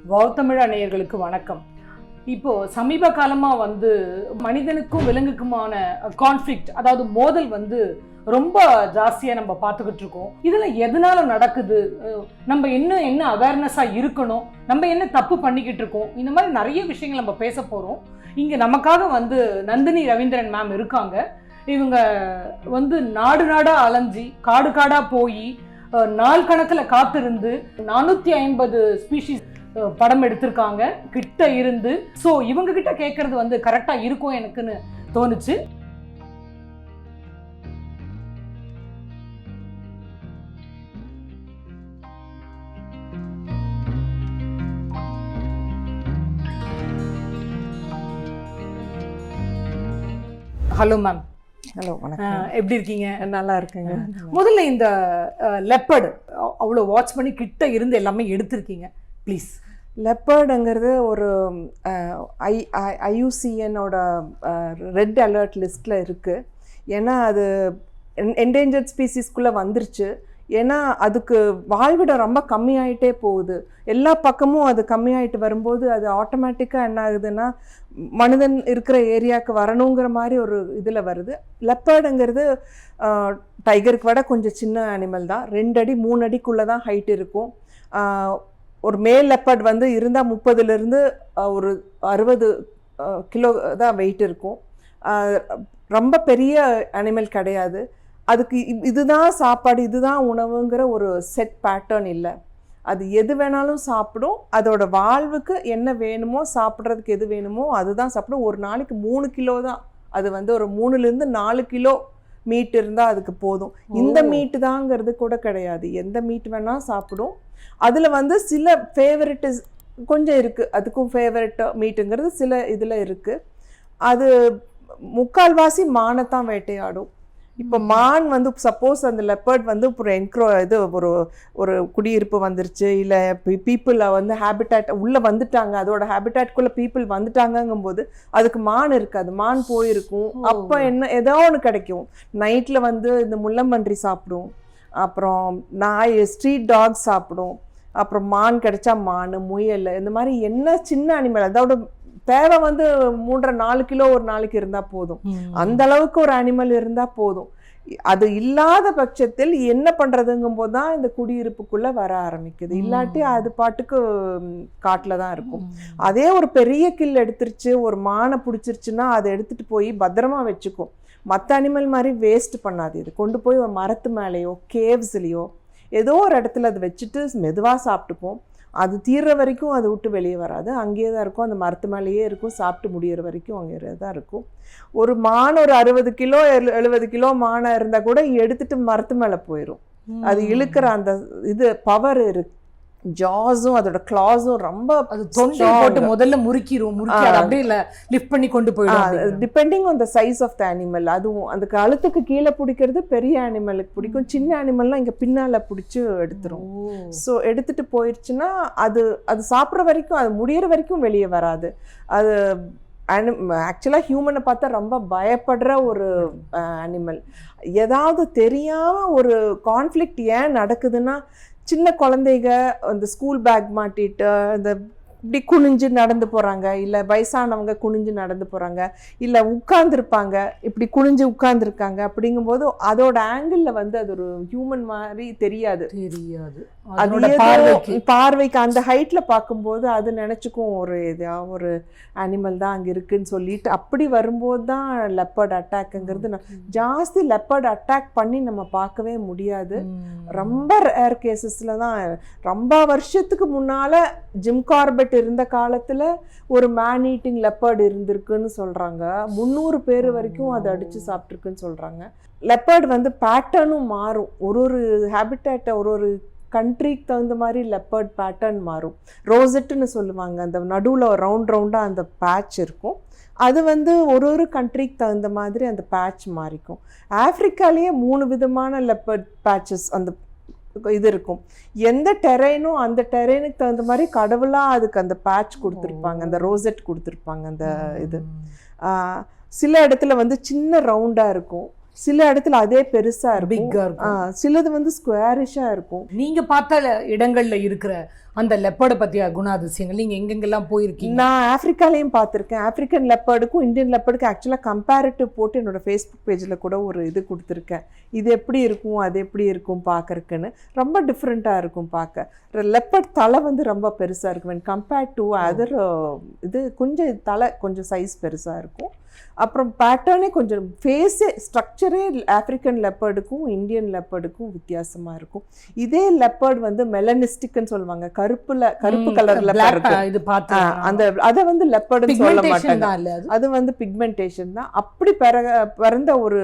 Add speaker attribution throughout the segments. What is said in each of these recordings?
Speaker 1: Wow நேயர்களுக்கு வணக்கம். இப்போ சமீப காலமா மனிதனுக்கும் விலங்குக்குமான கான்ஃப்ளிக்ட், அதாவது மோதல் ரொம்ப ஜாஸ்தியா நம்ம பார்த்துக்கிட்டு இருக்கோம். இதெல்லாம் எதனால நடக்குது, நம்ம என்ன அவேர்னஸா இருக்கணும், நம்ம என்ன தப்பு பண்ணிக்கிட்டு இருக்கோம், இந்த மாதிரி நிறைய விஷயங்கள் நம்ம பேச போறோம். இங்க நமக்காக நந்தினி ரவீந்திரன் மேம் இருக்காங்க. இவங்க நாடு நாடா அலைஞ்சி காடு காடா போய் நாள் கணக்கில் காத்திருந்து 450 ஸ்பீஷீஸ் படம் எடுத்திருக்காங்க கிட்ட இருந்து. ஸோ இவங்க கிட்ட கேட்கறது கரெக்டா இருக்கும் எனக்குன்னு தோணுச்சு. Hello ma'am.
Speaker 2: ஹலோ, வணக்கம்.
Speaker 1: எப்படி இருக்கீங்க?
Speaker 2: நல்லா இருக்குங்க.
Speaker 1: முதல்ல இந்த லெப்பர்டு அவ்வளோ வாட்ச் பண்ணி கிட்ட இருந்து எல்லாமே எடுத்திருக்கீங்க, ப்ளீஸ்.
Speaker 2: லெப்பர்டுங்கிறது ஒரு IUCN-ஓட ரெட் அலர்ட் லிஸ்ட்டில் இருக்குது. ஏன்னா அது என்டேஞ்சர்ட் ஸ்பீசிஸ்குள்ளே வந்துருச்சு. ஏன்னா அதுக்கு வாழ்விடம் ரொம்ப கம்மியாயிட்டே போகுது. எல்லா பக்கமும் அது கம்மியாயிட்டு வரும்போது அது ஆட்டோமேட்டிக்காக என்ன ஆகுதுன்னா மனிதன் இருக்கிற ஏரியாவுக்கு வரணுங்கிற மாதிரி ஒரு இதில் வருது. லெப்பர்டுங்கிறது டைகருக்கு விட கொஞ்சம் சின்ன அனிமல் தான். 2 அடி 3 அடிக்குள்ளே தான் ஹைட் இருக்கும். ஒரு மேல் லெப்பர்ட் இருந்தால் 30லேருந்து ஒரு 60 கிலோ தான் வெயிட் இருக்கும். ரொம்ப பெரிய அனிமல் கிடையாது. அதுக்கு இதுதான் சாப்பாடு, இதுதான் உணவுங்கிற ஒரு செட் பேட்டர்ன் இல்லை. அது எது வேணாலும் சாப்பிடும். அதோட வாழ்வுக்கு என்ன வேணுமோ, சாப்பிட்றதுக்கு எது வேணுமோ அதுதான் சாப்பிடும். ஒரு நாளைக்கு 3 கிலோ தான். அது ஒரு 3லேருந்து 4 கிலோ மீட் இருந்தால் அதுக்கு போதும். இந்த மீட்டு தாங்கிறது கூட கிடையாது, எந்த மீட் வேணால் சாப்பிடும். அதில் சில ஃபேவரெட்டு கொஞ்சம் இருக்குது. அதுக்கும் ஃபேவரெட் மீட்டுங்கிறது சில இதில் இருக்குது. அது முக்கால்வாசி மானைத்தான் வேட்டையாடும். இப்போ மான் சப்போஸ் அந்த லெப்பர்ட் ஒரு ஒரு குடியிருப்பு வந்துருச்சு, இல்லை பீப்புள் ஹேபிட்டாட் உள்ளே வந்துட்டாங்க, அதோட ஹேபிட்டாட்குள்ளே பீப்புள் வந்துட்டாங்கங்கும்போது அதுக்கு மான் இருக்காது, மான் போயிருக்கும். அப்போ ஏதோ ஒன்று கிடைக்கும். நைட்டில் இந்த முள்ளம்பன்றி சாப்பிடும், அப்புறம் நாய் ஸ்ட்ரீட் டாக்ஸ் சாப்பிடும், அப்புறம் மான் கிடைச்சா மான், முயல், இந்த மாதிரி என்ன சின்ன அனிமல் அதோட தேவை 3-4 கிலோ ஒரு நாளைக்கு இருந்தால் போதும். அந்த அளவுக்கு ஒரு அனிமல் இருந்தால் போதும். அது இல்லாத பட்சத்தில் என்ன பண்ணுறதுங்கும் போது தான் இந்த குடியிருப்புக்குள்ளே வர ஆரம்பிக்குது. இல்லாட்டி அது பாட்டுக்கு காட்டில் தான் இருக்கும். அதே ஒரு பெரிய கில் எடுத்துருச்சு, ஒரு மானை பிடிச்சிருச்சுன்னா அதை எடுத்துகிட்டு போய் பத்திரமா வச்சுக்கும். மற்ற அனிமல் மாதிரி வேஸ்ட் பண்ணாது. இது கொண்டு போய் ஒரு மரத்து மேலேயோ கேவ்ஸ்லேயோ ஏதோ ஒரு இடத்துல அதை வச்சுட்டு மெதுவாக சாப்பிட்டுக்கும். அது தீர்ற வரைக்கும் அதை விட்டு வெளியே வராது, அங்கேயே தான் இருக்கும். அந்த மரத்து மேலேயே இருக்கும், சாப்பிட்டு முடிகிற வரைக்கும் அங்கே தான் இருக்கும். ஒரு மான் ஒரு 60 கிலோ 70 கிலோ மானை இருந்தால் கூட எடுத்துட்டு மரத்து மேலே போயிடும். அது இழுக்கிற அந்த இது பவர் இருக்கு. ஜாஸும் அதோட கிளாஸும் ரொம்ப
Speaker 1: தொண்டை போட்டு முதல்ல முறுக்கிடும், அப்படியே இல்லை லிஃப்ட் பண்ணி கொண்டு போயிடும்.
Speaker 2: Depending on the size of the animal. அதுவும் அந்த கழுத்துக்கு கீழே பிடிக்கிறது பெரிய அனிமலுக்கு பிடிக்கும். சின்ன அனிமல்லாம் இங்கே பின்னால் பிடிச்சி எடுத்துரும். ஸோ எடுத்துட்டு போயிடுச்சுன்னா அது சாப்பிட்ற வரைக்கும், அது முடிகிற வரைக்கும் வெளியே வராது. அது ஆக்சுவலாக ஹியூமனை பார்த்தா ரொம்ப பயப்படுற ஒரு அனிமல். ஏதாவது தெரியாமல் ஒரு கான்ஃப்ளிக்ட் ஏன் நடக்குதுன்னா, சின்ன குழந்தைங்க அந்த ஸ்கூல் பேக் மாட்டிட்டு இந்த இப்படி குனிஞ்சு நடந்து போகிறாங்க, இல்லை வயசானவங்க குனிஞ்சு நடந்து போகிறாங்க, இல்லை உட்கார்ந்துருப்பாங்க இப்படி குனிஞ்சு உட்கார்ந்துருக்காங்க. அப்படிங்கும்போது அதோட ஆங்கிளில் அது ஒரு ஹியூமன் மாதிரி தெரியாது. அது பார்வைக்கு அந்த ஹைட்டில் பார்க்கும்போது அது நினச்சிக்கும் ஒரு அனிமல் தான் அங்கே இருக்குன்னு சொல்லிட்டு. அப்படி வரும்போது தான் லெப்பர்ட் அட்டாக்குங்கிறது. ஜாஸ்தி லெப்பர்ட் அட்டாக் பண்ணி நம்ம பார்க்கவே முடியாது. ரொம்ப ரேர் கேசஸில் தான். ரொம்ப வருஷத்துக்கு முன்னால் ஜிம் கார்பெட் இருந்த காலத்தில் ஒரு மேன் ஈட்டிங் லெப்பர்ட் இருந்திருக்குன்னு சொல்கிறாங்க. 300 பேர் வரைக்கும் அதை அடித்து சாப்பிட்ருக்குன்னு சொல்கிறாங்க. லெப்பர்ட் பேட்டர்னும் மாறும். ஒரு ஹேபிட்டேட்டை ஒரு கண்ட்ரிக்கு தகுந்த மாதிரி லெப்பர்ட் பேட்டர்ன் மாறும். ரோசெட்டுன்னு சொல்லுவாங்க, அந்த நடுவில் ரவுண்டாக அந்த பேட்ச் இருக்கும். அது ஒரு கண்ட்ரிக்கு தகுந்த மாதிரி அந்த பேட்ச் மாறிக்கும். ஆஃப்ரிக்காலேயே 3 விதமான லெப்பர்ட் பேட்சஸ் அந்த இது இருக்கும். எந்த டெரைனும் அந்த டெரைனுக்கு தகுந்த மாதிரி கடவுளாக அதுக்கு அந்த பேட்ச் கொடுத்துருப்பாங்க, அந்த ரோசெட் கொடுத்துருப்பாங்க. அந்த இது சில இடத்துல சின்ன ரவுண்டாக இருக்கும், சில இடத்துல அதே பெருசா இருக்கும்,
Speaker 1: பிக்கா இருக்கும்.
Speaker 2: சிலது வந்து ஸ்கொயரிஷா இருக்கும்.
Speaker 1: நீங்க பார்த்த இடங்கள்ல இருக்கிற அந்த லெப்பர்டை பத்தியா குணாதிசயங்கள் நீங்க எங்கெங்கெல்லாம் போயிருக்கீங்க?
Speaker 2: நான் ஆப்பிரிக்காலையும் பார்த்துருக்கேன். ஆப்பிரிக்கன் லெப்பர்டுக்கும் இந்தியன் லெப்பர்டுக்கும் ஆக்சுவலாக கம்பேரிட்டிவ் போட்டு என்னோட ஃபேஸ்புக் பேஜில் கூட ஒரு இது கொடுத்துருக்கேன். இது எப்படி இருக்கும் அது எப்படி இருக்கும் பார்க்கறக்குன்னு. ரொம்ப டிஃப்ரெண்ட்டாக இருக்கும் பார்க்க. லெப்பர்ட் தலை வந்து ரொம்ப பெருசாக இருக்கும். when compared to அதர் இது கொஞ்சம் தலை கொஞ்சம் சைஸ் பெருசாக இருக்கும். அப்புறம் பேட்டர்னே கொஞ்சம் ஃபேஸே ஸ்ட்ரக்சரே ஆப்பிரிக்கன் லெப்பர்டுக்கும் இந்தியன் லெப்பர்டுக்கும் வித்தியாசமாக இருக்கும். இதே லெப்பர்ட் வந்து மெலனிஸ்டிக்னு சொல்லுவாங்க, கருப்பு கலர்ல
Speaker 1: இது பார்த்தா
Speaker 2: அந்த அதை வந்து லெப்பர்டுன்னு சொல்ல மாட்டாங்க, அது வந்து பிக்மெண்டேஷன் தான். அப்படி பிறந்த ஒரு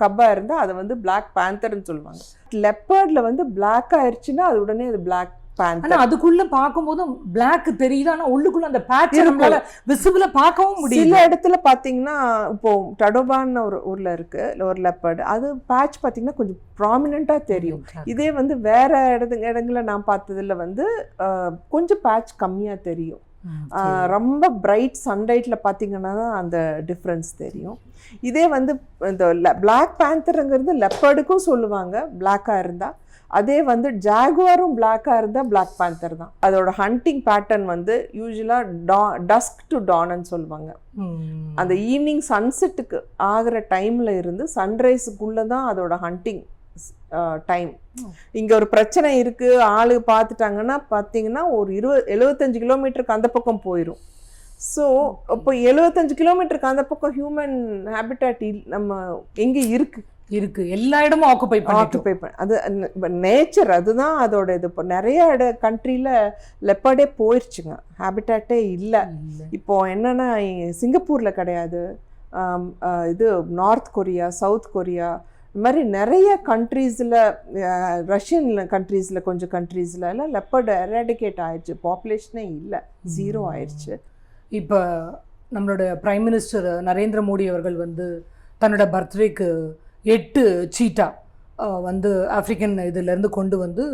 Speaker 2: கப்பா இருந்தா அதை வந்து பிளாக் பேந்தர்னு சொல்லுவாங்க. லெப்பர்ட்ல வந்து பிளாக் ஆயிடுச்சுன்னா அது உடனே அது பிளாக் பேந்தர்.
Speaker 1: ஆனா அதுக்குள்ள பாக்கும்போது பிளாக் தெரியுது, ஆனா உள்ளுக்குள்ள அந்த பேட்ச் நம்மளால விசிபிளா பார்க்கவும் முடியல.
Speaker 2: சில இடத்துல பாத்தீங்கன்னா இப்போ டடோபான் ஒரு ஊர்ல இருக்கு ஒரு லெப்பர்ட், அது பேட்ச் பாத்தீங்கன்னா கொஞ்சம் ப்ராமினெண்டா தெரியும். இதே வந்து வேற இடங்கள்ல நான் பார்த்ததுல வந்து கொஞ்சம் பேட்ச் கம்மியா தெரியும். ரொம்ப பிரைட் சன்லைட்ல பாத்தீங்கன்னா அந்த டிஃப்ரென்ஸ் தெரியும். இதே வந்து இந்த பிளாக் பேந்தர்ங்கிறது லெப்பர்டுக்கும் சொல்லுவாங்க பிளாக்கா இருந்தா. அதே வந்து ஜாகுவாரும் பிளாக்கா இருந்தா பிளாக் பேந்தர் தான். அதோட ஹண்டிங் பேட்டர்ன் வந்து யூஸ்வலா டஸ்க் டு டான்னு சொல்லுவாங்க. அந்த ஈவினிங் சன்செட்டுக்கு ஆகிற டைம்ல இருந்து சன்ரைஸுக்குள்ள தான் அதோட ஹண்டிங் டைம். இங்க ஒரு பிரச்சனை இருக்கு ஆளு பார்த்துட்டாங்கன்னா பார்த்தீங்கன்னா ஒரு 75 கிலோமீட்டருக்கு அந்த பக்கம் போயிடும். ஸோ இப்போ 75 கிலோமீட்டருக்கு அந்த பக்கம் ஹியூமன் ஹேபிட்டாட் நம்ம எங்கே இருக்கு
Speaker 1: எல்லா இடமும் ஆக்குபை
Speaker 2: பண்ண அது நேச்சர், அதுதான் அதோட இது. இப்போ நிறைய கண்ட்ரியில் லெப்பர்டே போயிடுச்சுங்க, ஹேபிட்டாட்டே இல்லை. இப்போ என்னன்னா சிங்கப்பூரில் கிடையாது, இது நார்த் கொரியா, சவுத் கொரியா, இது மாதிரி நிறைய கண்ட்ரீஸில், ரஷ்யன் கண்ட்ரீஸில் கொஞ்சம் கண்ட்ரீஸில் எல்லாம் லெப்பர்டு எராடிகேட் ஆயிடுச்சு, பாப்புலேஷனே இல்லை, 0 ஆயிடுச்சு.
Speaker 1: இப்போ நம்மளோட பிரைம் மினிஸ்டர் நரேந்திர மோடி அவர்கள் வந்து தன்னோட பர்த்டேக்கு 8 சீட்டா வந்து ஆஃப்ரிக்கன் இதுலேருந்து கொண்டு வந்து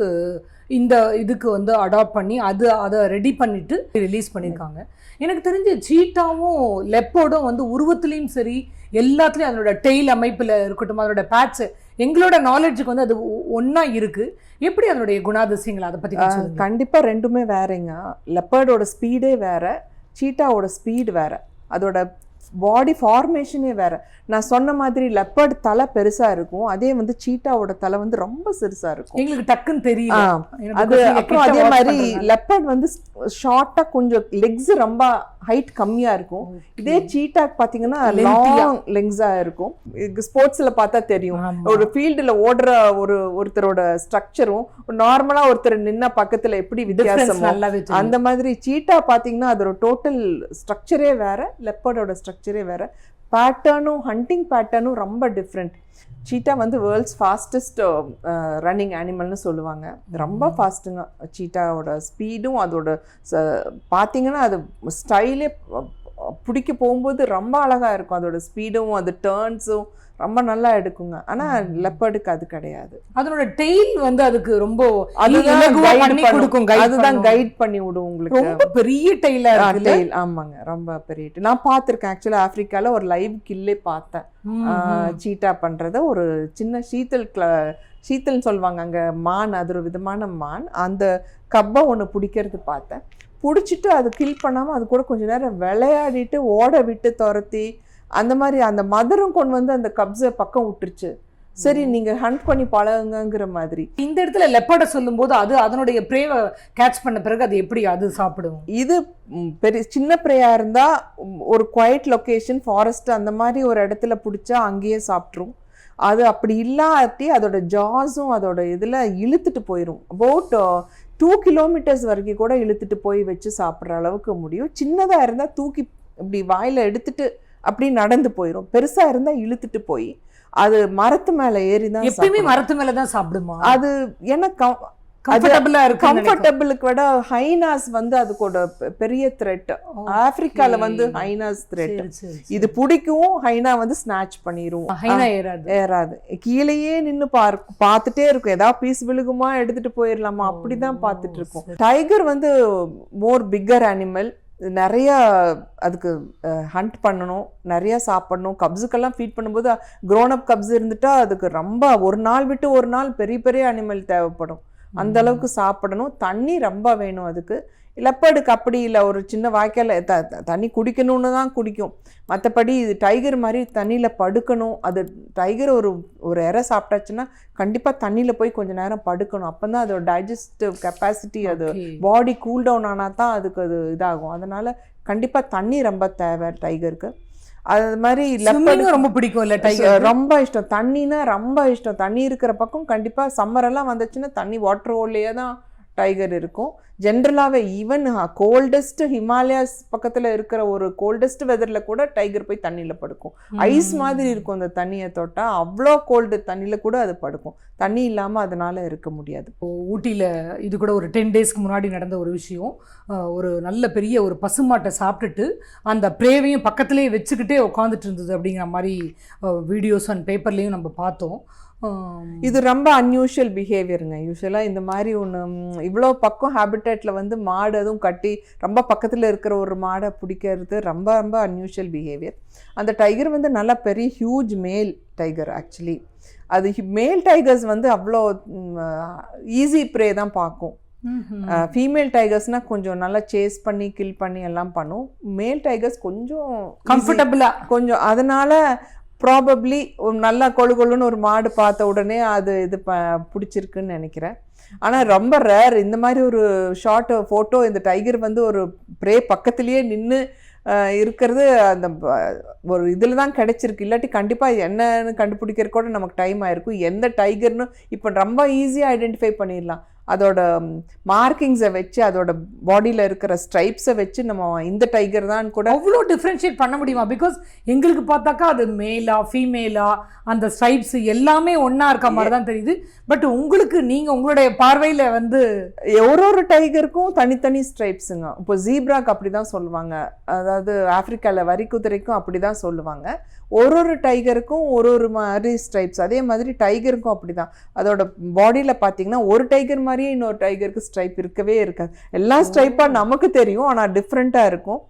Speaker 1: இந்த இதுக்கு வந்து அடாப்ட் பண்ணி அதை ரெடி பண்ணிட்டு ரிலீஸ் பண்ணியிருக்காங்க. எனக்கு தெரிஞ்ச சீட்டாவும் லெப்பர்டும் வந்து உருவத்துலேயும் சரி எல்லாத்துலேயும் அதனோட டெய்ல் அமைப்பில் இருக்கட்டும், அதனோட பேட்ச் எங்களோட நாலேஜுக்கு வந்து அது ஒன்றா இருக்குது. எப்படி அதனுடைய குணாதிசயங்கள் அதை பற்றி?
Speaker 2: கண்டிப்பாக ரெண்டுமே வேறேங்க. லெப்பர்டோட ஸ்பீடே வேற, சீட்டாவோட ஸ்பீடு வேற, அதோட பாடி ஃபார்மேஷனே வேற. நான் சொன்ன மாதிரி லெப்பர்ட் தலை பெருசா இருக்கும், அதே வந்து சீட்டாவோட தலை வந்து ரொம்ப சிறுசா இருக்கும்.
Speaker 1: எங்களுக்கு டக்குன்னு தெரியல
Speaker 2: அது. அப்புறம் அதே மாதிரி லெப்பர்ட் வந்து ஷார்ட்டா கொஞ்சம் லெக்ஸ் ரொம்ப ஹைட் கம்மியா இருக்கும். இதே சீட்டா பாத்தீங்கன்னா லாங் லெங்ஸா இருக்கும். ஸ்போர்ட்ஸ்ல பார்த்தா தெரியும், ஒரு ஃபீல்டுல ஓடுற ஒருத்தரோட ஸ்ட்ரக்சரும் நார்மலா ஒருத்தர் நின்ன பக்கத்துல எப்படி வித்தியாசமோ அந்த மாதிரி சீட்டா பாத்தீங்கன்னா அதோட டோட்டல் ஸ்ட்ரக்சரே வேற, லெப்பர்டோட ஸ்ட்ரக்சரே வேற. பேட்டர்னும் ஹண்டிங் பேட்டர்னும் ரொம்ப டிஃப்ரெண்ட். சீட்டா வந்து வேர்ல்ட்ஸ் ஃபாஸ்டஸ்ட் ரன்னிங் அனிமல்னு சொல்லுவாங்க. ரொம்ப ஃபாஸ்ட்டுங்க சீட்டாவோட ஸ்பீடும். அதோட பார்த்தீங்கன்னா அது ஸ்டைலே பிடிக்க போகும்போது ரொம்ப அழகாக இருக்கும். அதோட ஸ்பீடும் அது டேர்ன்ஸும் ரொம்ப நல்லா எடுக்குங்க. ஆனால் லெப்பர்டுக்கு அது கிடையாது.
Speaker 1: அதனோட டெய்ல் வந்து அதுக்கு ரொம்ப
Speaker 2: அதுதான் கைட் பண்ணி விடும் உங்களுக்கு.
Speaker 1: ரொம்ப பெரிய டெய்ல்.
Speaker 2: ஆமாங்க, ரொம்ப பெரிய டெய்ல். நான் பார்த்துருக்கேன் ஆக்சுவலாக ஆப்பிரிக்கால ஒரு லைவ் கில்லே பார்த்தேன் சீட்டா பண்றத. ஒரு சின்ன சீத்தல்னு சொல்லுவாங்க அங்க மான், அது ஒரு விதமான மான். அந்த கப்பை ஒன்று பிடிக்கிறது பார்த்தேன். பிடிச்சிட்டு அது கில் பண்ணாமல் அது கூட கொஞ்சம் நேரம் விளையாடிட்டு ஓட விட்டு துரத்தி அந்த மாதிரி அந்த மதரும் கொண்டு வந்து அந்த கப்ஸை பக்கம் விட்டுருச்சு. சரி நீங்க ஹண்ட் பண்ணி பழகுங்கிற மாதிரி.
Speaker 1: இந்த இடத்துல லெப்பர்டை சொல்லும் போது அது அதனுடைய பிரேவை கேட்ச் பண்ண பிறகு அது எப்படி அது சாப்பிடும்?
Speaker 2: இது பெரிய சின்ன பிரேயா இருந்தா ஒரு குவைட் லொகேஷன், ஃபாரஸ்ட் அந்த மாதிரி ஒரு இடத்துல பிடிச்சா அங்கேயே சாப்பிட்ரும். அது அப்படி இல்லாட்டி அதோட ஜாஸும் அதோட இதில் இழுத்துட்டு போயிடும். அபவுட் 2 கிலோமீட்டர்ஸ் வரைக்கும் கூட இழுத்துட்டு போய் வச்சு சாப்பிட்ற அளவுக்கு முடியும். சின்னதாக இருந்தால் தூக்கி இப்படி வாயில் எடுத்துட்டு அப்படி நடந்து போயிடும். பெருசாக இருந்தால் இழுத்துட்டு போய் அது மரத்து மேலே ஏறி தான்.
Speaker 1: எப்பயுமே மரத்து மேலே தான் சாப்பிடுமா அது?
Speaker 2: எனக்கு கம்ஃபர்டபிளுக்கு விட ஹைனாஸ் வந்து அதுக்கோட பெரிய த்ரெட். ஆப்பிரிக்கால வந்து ஹைனாஸ் த்ரெட். இது பிடிக்கும், ஹைனா வந்து ஸ்நாச் பண்ணிரும். ஏறாது, கீழேயே நின்று பார்த்துட்டே இருக்கும். ஏதாவது பீஸ் விழுகுமா எடுத்துட்டு போயிடலாமா அப்படிதான் பார்த்துட்டு இருக்கும். டைகர் வந்து மோர் பிக்கர் அனிமல். நிறையா அதுக்கு ஹண்ட் பண்ணணும், நிறையா சாப்பிடணும். கப்ஸுக்கெல்லாம் ஃபீட் பண்ணும்போது க்ரோன் அப் கப்ஸ் இருந்துட்டா அதுக்கு ரொம்ப ஒரு நாள் விட்டு ஒரு நாள் பெரிய பெரிய அனிமல் தேவைப்படும். அந்த அளவுக்கு சாப்பிடணும். தண்ணி ரொம்ப வேணும் அதுக்கு. லெப்பர்டுக்கு அப்படி இல்லை, ஒரு சின்ன வாய்க்கால் தண்ணி குடிக்கணும்னு தான் குடிக்கும். மற்றபடி இது டைகர் மாதிரி தண்ணியில் படுக்கணும். அது டைகர் ஒரு இறை சாப்பிட்டாச்சுன்னா கண்டிப்பாக தண்ணியில் போய் கொஞ்சம் நேரம் படுக்கணும். அப்போ தான் அதோட டைஜஸ்டிவ் கெப்பாசிட்டி, அது பாடி கூல் டவுன் ஆனால் தான் அதுக்கு அது இதாகும். அதனால் கண்டிப்பாக தண்ணி ரொம்ப தேவை டைகருக்கு. அது மாதிரி லெப்பர்டு
Speaker 1: ரொம்ப பிடிக்கும் இல்லை டைகர்,
Speaker 2: ரொம்ப இஷ்டம். தண்ணினா ரொம்ப இஷ்டம். தண்ணி இருக்கிற பக்கம் கண்டிப்பாக சம்மரெல்லாம் வந்துச்சுன்னா தண்ணி வாட்டர் ஹோல்லையே தான் டைகர் இருக்கும். ஜென்ரலாகவே ஈவன் கோல்டஸ்ட் ஹிமாலயாஸ் பக்கத்தில் இருக்கிற ஒரு கோல்டஸ்ட் வெதரில் கூட டைகர் போய் தண்ணியில் படுக்கும். ஐஸ் மாதிரி இருக்கும் அந்த தண்ணியை தொட்டால். அவ்வளோ கோல்டு தண்ணியில் கூட அது படுக்கும். தண்ணி இல்லாமல் அதனால் இருக்க முடியாது.
Speaker 1: ஊட்டியில் இது கூட ஒரு 10 டேஸ்க்கு முன்னாடி நடந்த ஒரு விஷயம். ஒரு நல்ல பெரிய ஒரு பசுமாட்டை சாப்பிட்டுட்டு அந்த ப்ரேவையும் பக்கத்துலேயே வச்சுக்கிட்டே உட்காந்துட்டு இருந்தது அப்படிங்கிற மாதிரி வீடியோஸ் அண்ட் பேப்பர்லேயும் நம்ம பார்த்தோம்.
Speaker 2: இது ரொம்ப அன்யூஷுவல் பிஹேவியருங்க. யூஸ்வலாக இந்த மாதிரி ஒன்று இவ்வளோ பக்கம் ஹேபிட்டேட்டில் வந்து மாடு அதுவும் கட்டி ரொம்ப பக்கத்தில் இருக்கிற ஒரு மாடை பிடிக்கிறது ரொம்ப ரொம்ப அன்யூஷுவல் பிஹேவியர். அந்த டைகர் வந்து நல்லா பெரிய ஹியூஜ் மேல் டைகர். ஆக்சுவலி அது மேல் டைகர்ஸ் வந்து அவ்வளோ ஈஸி ப்ரே தான் பார்க்கும். ஃபீமேல் டைகர்ஸ்னால் கொஞ்சம் நல்லா சேஸ் பண்ணி கில் பண்ணி எல்லாம் பண்ணும். மேல் டைகர்ஸ் கொஞ்சம்
Speaker 1: கம்ஃபர்டபுளாக
Speaker 2: கொஞ்சம், அதனால் ப்ராபப்ளி நல்லா கொழுன்னு ஒரு மாடு பார்த்த உடனே அது இது பிடிச்சிருக்குன்னு நினைக்கிறேன். ஆனால் ரொம்ப ரேர் இந்த மாதிரி ஒரு ஷார்ட் ஃபோட்டோ. இந்த டைகர் வந்து ஒரு ப்ரே பக்கத்துலேயே நின்று இருக்கிறது அந்த ஒரு இதில் தான் கிடைச்சிருக்கு. இல்லாட்டி கண்டிப்பாக என்னன்னு கண்டுபிடிக்கிற கூட நமக்கு டைம் ஆயிருக்கும். எந்த டைகர்னு இப்போ ரொம்ப ஈஸியாக ஐடென்டிஃபை பண்ணிடலாம். அதோட மார்க்கிங்ஸை வச்சு, அதோட பாடியில் இருக்கிற ஸ்ட்ரைப்ஸை வச்சு நம்ம இந்த டைகர் தான் கூட
Speaker 1: அவ்வளோ டிஃப்ரென்ஷியேட் பண்ண முடியுமா? பிகாஸ் எங்களுக்கு பார்த்தாக்கா அது மேலா ஃபீமேலா அந்த ஸ்ட்ரைப்ஸ் எல்லாமே ஒன்றா இருக்க மாதிரி தான் தெரியுது. பட் உங்களுக்கு நீங்கள் உங்களுடைய பார்வையில் வந்து
Speaker 2: ஒரு டைகருக்கும் தனித்தனி ஸ்ட்ரைப்ஸுங்க. இப்போ ஜீப்ராக்கு அப்படி தான் சொல்லுவாங்க. அதாவது ஆப்பிரிக்காவில் வரிக்குதிரைக்கும் அப்படி தான் சொல்லுவாங்க. ஒரு டைகருக்கும் ஒரு மாதிரி ஸ்ட்ரைப்ஸ். அதே மாதிரி டைகருக்கும் அப்படி தான். அதோட பாடியில் பார்த்தீங்கன்னா ஒரு டைகர் மாதிரியே இன்னொரு டைகருக்கு ஸ்ட்ரைப் இருக்கவே இருக்காது. எல்லா ஸ்ட்ரைப்பாக நமக்கு தெரியும், ஆனால் டிஃப்ரெண்ட்டாக இருக்கும்.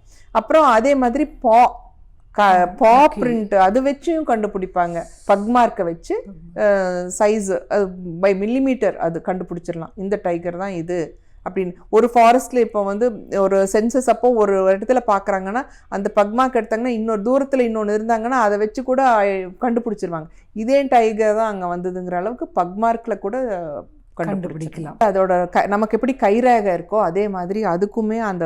Speaker 2: அப்புறம் அதே மாதிரி பா பிரிண்ட் அது வச்சும் கண்டுபிடிப்பாங்க. பக்மார்க்கை வச்சு சைஸு பை மில்லிமீட்டர் அது கண்டுபிடிச்சிடலாம். இந்த டைகர் தான் இது அப்படின்னு. ஒரு ஃபாரஸ்ட்டில் இப்போ வந்து ஒரு சென்சஸ் அப்போ ஒரு இடத்துல பார்க்குறாங்கன்னா அந்த பக்மார்க் எடுத்தாங்கன்னா இன்னொரு தூரத்தில் இன்னொன்று இருந்தாங்கன்னா அதை வச்சு கூட கண்டுபிடிச்சிருவாங்க. இதே டைகர் தான் அங்கே வந்ததுங்கிற அளவுக்கு பக்மார்க்கில் கூட கண்டுபிடிக்கலாம். அதோட நமக்கு எப்படி கை ரேகை இருக்கோ அதே மாதிரி அதுக்குமே அந்த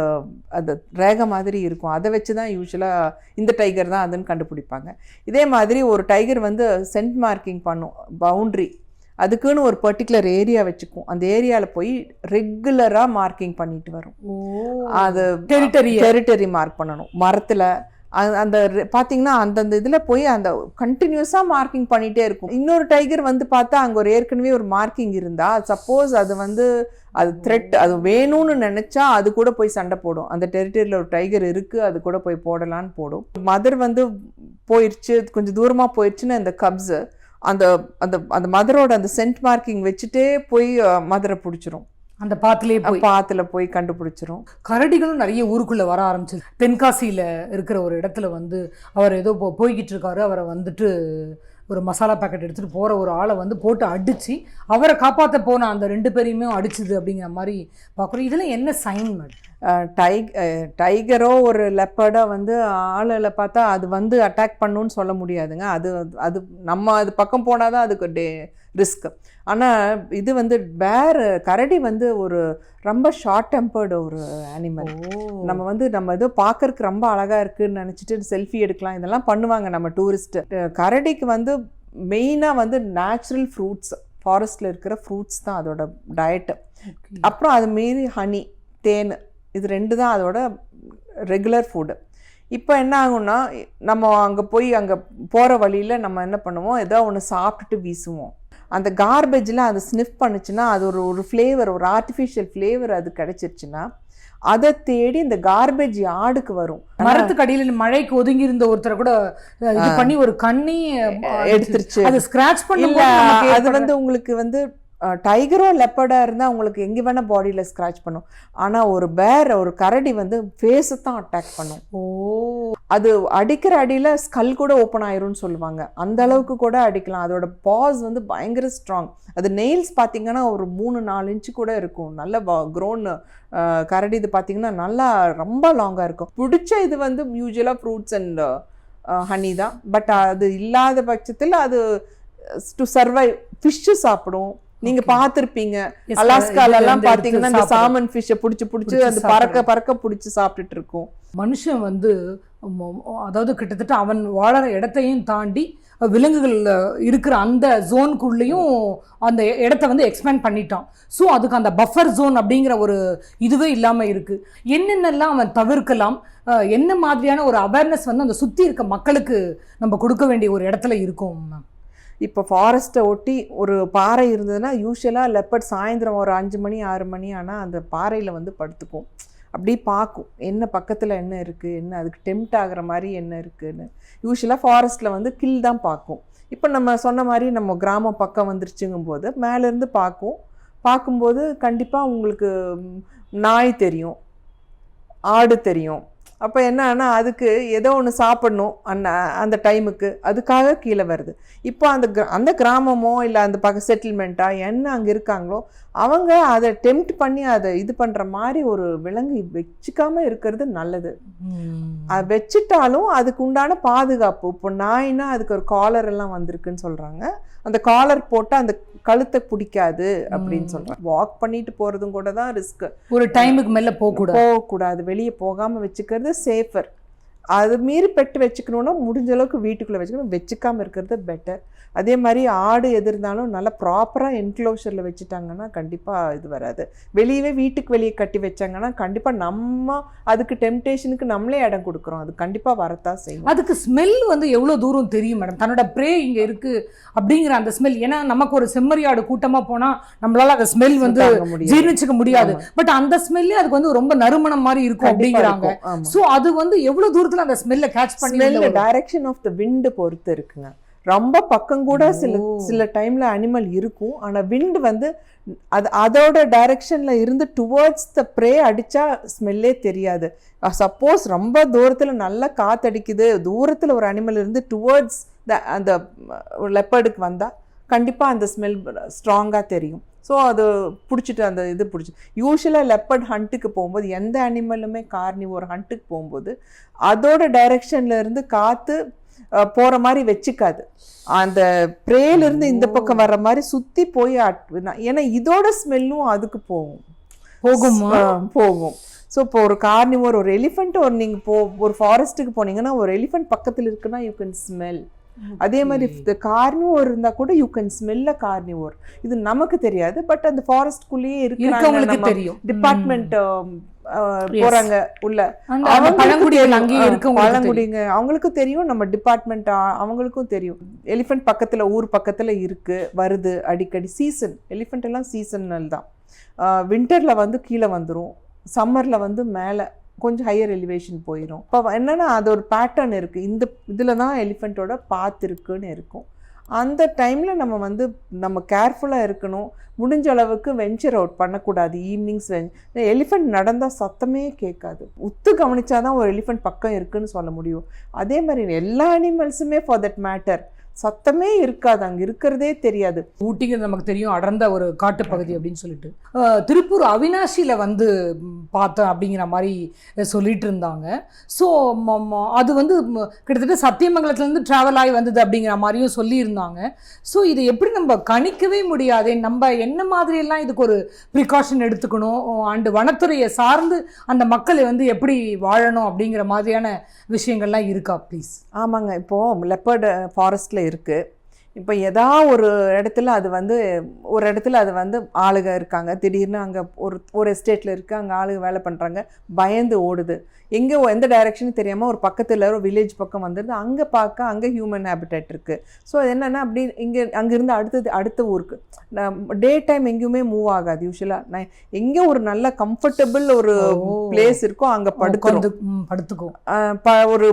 Speaker 2: ரேகை மாதிரி இருக்கும். அதை வச்சு தான் யூஸ்வலாக இந்த டைகர் தான் அதுன்னு கண்டுபிடிப்பாங்க. இதே மாதிரி ஒரு டைகர் வந்து சென்ட் மார்க்கிங் பண்ணும், பவுண்ட்ரி. அதுக்குன்னு ஒரு பர்டிகுலர் ஏரியா வச்சுக்கும். அந்த ஏரியாவில் போய் ரெகுலராக மார்க்கிங் பண்ணிட்டு வரும். அது டெரிட்டரி மார்க் பண்ணணும். மரத்தில் அந்த பார்த்தீங்கன்னா அந்தந்த இதில் போய் அந்த கண்டினியூஸாக மார்க்கிங் பண்ணிகிட்டே இருக்கும். இன்னொரு டைகர் வந்து பார்த்தா அங்கே ஒரு ஏற்கனவே ஒரு மார்க்கிங் இருந்தால் சப்போஸ் அது வந்து அது த்ரெட், அது வேணும்னு நினச்சா அது கூட போய் சண்டை போடும். அந்த டெரிட்டரியில் ஒரு டைகர் இருக்குது, அது கூட போய் போடலான்னு போடும். மதர் வந்து போயிடுச்சு, கொஞ்சம் தூரமாக போயிடுச்சுன்னா இந்த கப்ஸு அந்த அந்த அந்த மதரோட அந்த சென்ட் மார்க்கிங் வச்சுட்டே போய் மதரை பிடிச்சிரும்.
Speaker 1: அந்த பாத்துல
Speaker 2: போய் கண்டுபிடிச்சிரும்.
Speaker 1: கரடிகளும் நிறைய ஊருக்குள்ள வர ஆரம்பிச்சது. தென்காசியில இருக்கிற ஒரு இடத்துல வந்து அவர் ஏதோ போய்கிட்டு இருக்காரு. அவரை வந்துட்டு ஒரு மசாலா பேக்கெட் எடுத்துகிட்டு போகிற ஒரு ஆளை வந்து போட்டு அடித்து அவரை காப்பாற்ற போன அந்த 2 பேரையுமே அடிச்சுது அப்படிங்கிற மாதிரி பார்க்குறோம். இதில் என்ன சைன் மேடம்?
Speaker 2: டைகரோ ஒரு லெப்பர்டோ வந்து ஆளில் பார்த்தா அது வந்து அட்டாக் பண்ணுன்னு சொல்ல முடியாதுங்க. அது நம்ம அது பக்கம் போனால் தான் அதுக்கு ரிஸ்க். ஆனால் இது வந்து கரடி வந்து ஒரு ரொம்ப ஷார்ட் டெம்பர்டு ஒரு அனிமல். நம்ம ஏதோ பார்க்கறதுக்கு ரொம்ப அழகாக இருக்குதுன்னு நினச்சிட்டு செல்ஃபி எடுக்கலாம், இதெல்லாம் பண்ணுவாங்க நம்ம டூரிஸ்ட்டு. கரடிக்கு வந்து மெயினாக வந்து நேச்சுரல் ஃப்ரூட்ஸ், ஃபாரஸ்ட்டில் இருக்கிற ஃப்ரூட்ஸ் தான் அதோட டயட்டு. அப்புறம் அது மீறி ஹனி, தேன், இது 2 தான் அதோட ரெகுலர் ஃபுட்டு. இப்போ என்ன ஆகும்னா நம்ம அங்கே போகிற வழியில் நம்ம என்ன பண்ணுவோம், ஏதோ ஒன்று சாப்பிட்டுட்டு வீசுவோம். அந்த கார்பேஜில் அதை ஸ்னிஃப் பண்ணுச்சுன்னா அது ஒரு ஃப்ளேவர், ஒரு ஆர்டிஃபிஷியல் ஃப்ளேவர் அது கிடச்சிருச்சுன்னா அதை தேடி இந்த கார்பேஜ் யார்டுக்கு வரும்.
Speaker 1: மரத்துக்கு அடியில் மழைக்கு ஒதுங்கி இருந்த ஒருத்தரை கூட இது பண்ணி ஒரு கண்ணி
Speaker 2: எடுத்துருச்சு.
Speaker 1: அது ஸ்கிராச் பண்ணி
Speaker 2: அது வந்து உங்களுக்கு வந்து டைகரோ லெப்பர்டாக இருந்தால் உங்களுக்கு எங்கே வேணால் பாடியில் ஸ்க்ராட்ச் பண்ணும். ஆனால் ஒரு கரடி வந்து ஃபேஸை தான் அட்டாக் பண்ணும். அது அடிக்கிற அடியில் ஸ்கல் கூட ஓப்பன் ஆயிரும்னு சொல்லுவாங்க. அந்த அளவுக்கு கூட அடிக்கலாம். அதோட பாஸ் வந்து பயங்கர ஸ்ட்ராங். அது நெயில்ஸ் பார்த்தீங்கன்னா ஒரு 3-4 இன்ச்சு கூட இருக்கும். நல்ல க்ரோன் கரடி இது பார்த்தீங்கன்னா நல்லா ரொம்ப லாங்காக இருக்கும். பிடிச்ச இது வந்து யூஸ்வலாக ஃப்ரூட்ஸ் அண்ட் ஹனி தான். பட் அது இல்லாத பட்சத்தில் அது டு சர்வைவ் ஃபிஷ்ஷு சாப்பிடும். நீங்க பார்த்துருப்பீங்க அலாஸ்காலெல்லாம் பார்த்தீங்கன்னா இந்த சாமன் ஃபிஷ்ஷை பிடிச்சி அது பறக்க பிடிச்சி சாப்பிட்டுட்டு இருக்கும்.
Speaker 1: மனுஷன் வந்து அதாவது கிட்டத்தட்ட அவன் வாழற இடத்தையும் தாண்டி விலங்குகள் இருக்கிற அந்த ஜோனுக்குள்ளேயும் அந்த இடத்த வந்து எக்ஸ்பேண்ட் பண்ணிட்டான். ஸோ அதுக்கு அந்த பஃபர் ஜோன் அப்படிங்கிற ஒரு இதுவே இல்லாமல் இருக்குது. என்னென்னலாம் அவன் தவிர்க்கலாம், என்ன மாதிரியான ஒரு அவேர்னஸ் வந்து அந்த சுற்றி இருக்க மக்களுக்கு நம்ம கொடுக்க வேண்டிய ஒரு இடத்துல இருக்கும் மேம்?
Speaker 2: இப்போ ஃபாரஸ்ட்டை ஒட்டி ஒரு பாறை இருந்ததுன்னா யூஸ்வலாக லெப்பர்ட் சாயந்தரம் ஒரு 5 மணி 6 மணி ஆனால் அந்த பாறையில் வந்து படுத்துக்கும். அப்படி பார்க்கும் என்ன பக்கத்தில் என்ன இருக்குது, என்ன அதுக்கு டெம்ட் ஆகிற மாதிரி என்ன இருக்குதுன்னு. யூஸ்வலாக ஃபாரஸ்ட்டில் வந்து கில் தான் பார்க்கும். இப்போ நம்ம சொன்ன மாதிரி நம்ம கிராமம் பக்கம் வந்துருச்சுங்கும்போது மேலேருந்து பார்க்கும்போது கண்டிப்பாக உங்களுக்கு நாய் தெரியும், ஆடு தெரியும். அப்போ என்னன்னா அதுக்கு ஏதோ ஒன்று சாப்பிடணும் அந்த டைமுக்கு, அதுக்காக கீழே வருது. இப்போ அந்த கிராமமோ இல்லை அந்த செட்டில்மெண்ட்டாக என்ன அங்கே இருக்காங்களோ அவங்க அதை டெம்ப்ட் பண்ணி அதை இது பண்ணுற மாதிரி ஒரு விலங்கு வச்சுக்காமல் இருக்கிறது நல்லது. அதை வச்சுட்டாலும் அதுக்கு உண்டான பாதுகாப்பு. இப்போ நாய்னா அதுக்கு ஒரு காலர் எல்லாம் வந்திருக்குன்னு சொல்கிறாங்க. அந்த காலர் போட்டால் அந்த கழுத்தை பிடிக்காது அப்படின்னு சொல்கிறாங்க. வாக் பண்ணிட்டு போகிறதும் கூட தான் ரிஸ்க்.
Speaker 1: ஒரு டைமுக்கு மேலே
Speaker 2: போகக்கூடாது, வெளியே போகாமல் வச்சுக்கிறது சேஃபர். அது மீறி பெட்டு வச்சுக்கணுன்னா முடிஞ்ச அளவுக்கு வீட்டுக்குள்ளே வச்சுக்கணும், வச்சுக்காமல் இருக்கிறது பெட்டர். அதே மாதிரி ஆடு எது இருந்தாலும் நல்லா ப்ராப்பராக என்க்ளோஷரில் வச்சுட்டாங்கன்னா கண்டிப்பாக இது வராது. வீட்டுக்கு வெளியே கட்டி வச்சாங்கன்னா கண்டிப்பாக நம்ம அதுக்கு டெம்டேஷனுக்கு நம்மளே இடம் கொடுக்குறோம், அது கண்டிப்பாக வரத்தான் செய்யும்.
Speaker 1: அதுக்கு ஸ்மெல் வந்து எவ்வளோ தூரம் தெரியும் மேடம்? தன்னோட ப்ரே இங்கே இருக்குது அப்படிங்கிற அந்த ஸ்மெல். ஏன்னா நமக்கு ஒரு செம்மறியாடு கூட்டமாக போனால் நம்மளால அந்த ஸ்மெல் வந்து ஜீர்ணிச்சுக்க முடியாது. பட் அந்த ஸ்மெல்லே அதுக்கு வந்து ரொம்ப நறுமணம் மாதிரி இருக்கும் அப்படிங்கிறாங்க. ஸோ அது வந்து எவ்வளோ தூரத்தில் அந்த ஸ்மெல்லை கேட்ச் பண்ணி
Speaker 2: டைரக்ஷன் ஆஃப் த விண்ட் பொறுத்து இருக்குங்க. ரொம்ப பக்கம் கூட சில டைம்ல அனிமல் இருக்கும். ஆனா விண்ட் வந்து அதோட டைரக்ஷன்ல இருந்து டுவர்ட்ஸ் த ப்ரே அடிச்சா ஸ்மெல்லே தெரியாது. சப்போஸ் ரொம்ப தூரத்துல நல்லா காத்தடிக்குது, தூரத்துல ஒரு அனிமல் இருந்து டுவர்ட்ஸ் அந்த லெப்பர்டுக்கு வந்தா கண்டிப்பா அந்த ஸ்மெல் ஸ்ட்ராங்கா தெரியும். ஸோ அது பிடிச்சிட்டு அந்த இது பிடிச்சி யூஸ்வலாக லெப்பர்ட் ஹண்ட்டுக்கு போகும்போது எந்த அனிமலுமே கார்னிவோர் ஹண்ட்டுக்கு போகும்போது அதோட டைரக்ஷன்ல இருந்து காத்து போகிற மாதிரி வச்சுக்காது. அந்த ப்ரேலேருந்து இந்த பக்கம் வர்ற மாதிரி சுற்றி போய் ஏன்னா இதோட ஸ்மெல்லும் அதுக்கு போகும். ஸோ இப்போ ஒரு கார்னிவோர் ஒரு எலிஃபெண்ட் நீங்கள் ஒரு ஃபாரஸ்ட்டுக்கு போனீங்கன்னா ஒரு எலிஃபெண்ட் பக்கத்தில் இருக்குன்னா யூ கேன் ஸ்மெல். அதே மாதிரி இந்த கார்னிவோர் இருந்தா கூட you can smell a carnivore. இது நமக்கு தெரியாது, பட் அந்த ஃபாரஸ்ட்குள்ளேயே இருக்கிறவங்களுக்கு தெரியும். டிபார்ட்மெண்ட் போறாங்க உள்ள, பழங்குடிங்க அவங்களுக்கும் தெரியும், நம்ம டிபார்ட்மெண்ட் அவங்களுக்கும் தெரியும். எலிஃபென்ட் பக்கத்துல ஊர் பக்கத்துல இருக்கு, வருது அடிக்கடி. சீசன் எலிஃபென்ட் எல்லாம் சீசனல் தான். வின்டர்ல வந்து கீழே வந்துடும், சம்மர்ல வந்து மேலே கொஞ்சம் ஹையர் எலிவேஷன் போயிடும். இப்போ என்னன்னா அது ஒரு பேட்டர்ன் இருக்குது. இந்த இதில் தான் எலிஃபெண்ட்டோட பாத் இருக்குன்னு இருக்கும். அந்த டைமில் நம்ம கேர்ஃபுல்லாக இருக்கணும். முடிஞ்ச அளவுக்கு வெஞ்சர் அவுட் பண்ணக்கூடாது. ஈவினிங்ஸ் எலிஃபெண்ட் நடந்தால் சத்தமே கேட்காது. உத்து கவனிச்சாதான் ஒரு எலிஃபெண்ட் பக்கம் இருக்குன்னு சொல்ல முடியும். அதே மாதிரி எல்லா அனிமல்ஸுமே ஃபார் தட் மேட்டர் சத்தமே இருக்காது, அங்கே இருக்கிறதே தெரியாது.
Speaker 1: ஊட்டிங்கிறது நமக்கு தெரியும், அடர்ந்த ஒரு காட்டுப்பகுதி அப்படின்னு சொல்லிட்டு. திருப்பூர் அவினாஷியில் வந்து பார்த்தேன் அப்படிங்கிற மாதிரி சொல்லிட்டு இருந்தாங்க. ஸோ அது வந்து கிட்டத்தட்ட சத்தியமங்கலத்துலேருந்து ட்ராவல் ஆகி வந்தது அப்படிங்கிற மாதிரியும் சொல்லியிருந்தாங்க. ஸோ இது எப்படி நம்ம கணிக்கவே முடியாது, நம்ம என்ன மாதிரியெல்லாம் இதுக்கு ஒரு ப்ரிகாஷன் எடுத்துக்கணும், அண்டு வனத்துறையை சார்ந்து அந்த மக்களை வந்து எப்படி வாழணும் அப்படிங்கிற மாதிரியான விஷயங்கள்லாம் இருக்கா ப்ளீஸ்?
Speaker 2: ஆமாங்க, இப்போது லெப்பர்டு ஃபாரஸ்ட்டில் இருக்குது. இப்போ ஒரு இடத்துல அது வந்து ஆளுங்க இருக்காங்க, திடீர்னு அங்கே ஒரு எஸ்டேட்டில் இருக்குது, அங்கே ஆளுங்க வேலை பண்ணுறாங்க, பயந்து ஓடுது. எந்த டைரெக்ஷனும் தெரியாமல் ஒரு பக்கத்தில் ஒரு வில்லேஜ் பக்கம் வந்துடுது. அங்கே பார்க்க அங்கே ஹியூமன் ஹேபிட்டேட் இருக்குது. ஸோ என்னென்னா அப்படி அங்கேருந்து அடுத்த ஊருக்கு டே டைம் எங்கேயுமே மூவ் ஆகாது. யூஸ்வலாக நான் எங்கே ஒரு நல்ல கம்ஃபர்டபுள் ஒரு பிளேஸ் இருக்கோ அங்கே படுத்துக்கும். ஒரு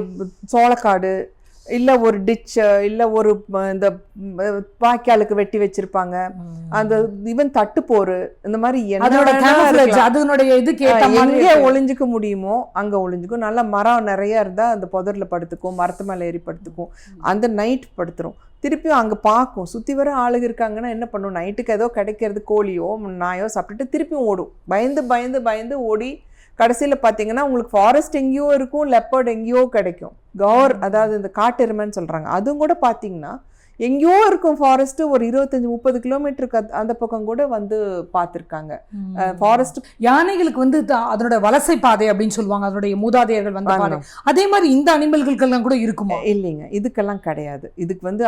Speaker 2: சோளக்காடு இல்லை ஒரு டிச், இல்லை ஒரு இந்த வாய்க்காலுக்கு வெட்டி வச்சிருப்பாங்க. அந்த ஈவன் தட்டுப்போரு இந்த மாதிரி எங்கே ஒளிஞ்சுக்க முடியுமோ அங்கே ஒளிஞ்சுக்கும். நல்லா மரம் நிறைய இருந்தால் அந்த புதரில் படுத்துக்கும், மரத்து மேலே ஏறி படுத்துக்கும். அந்த நைட் படுத்துரும், திருப்பியும் அங்கே பார்க்கும். சுற்றி வர ஆளுங்க இருக்காங்கன்னா என்ன பண்ணும், நைட்டுக்கு ஏதோ கிடைக்கிறது கோழியோ நாயோ சாப்பிட்டுட்டு திருப்பியும் ஓடும். பயந்து பயந்து பயந்து ஓடி கடைசியில் பார்த்தீங்கன்னா உங்களுக்கு ஃபாரஸ்ட் எங்கேயோ இருக்கும், லெப்பர்ட் எங்கேயோ கிடைக்கும். அதாவது இந்த காட்டெருமைன்னு சொல்கிறாங்க, அதுவும் கூட பார்த்தீங்கன்னா எங்கேயோ இருக்கும் ஃபாரஸ்ட். ஒரு 25-30 கிலோமீட்டருக்கு அந்த பக்கம் கூட வந்து பார்த்துருக்காங்க ஃபாரஸ்ட்.
Speaker 1: யானைகளுக்கு வந்து அதனோட வலசை பாதை அப்படின்னு சொல்லுவாங்க, அதனுடைய மூதாதையர்கள் வந்து பாதை. அதே மாதிரி இந்த அனிமல்களுக்கெல்லாம் கூட இருக்குமா?
Speaker 2: இல்லைங்க, இதுக்கெல்லாம் கிடையாது. இதுக்கு வந்து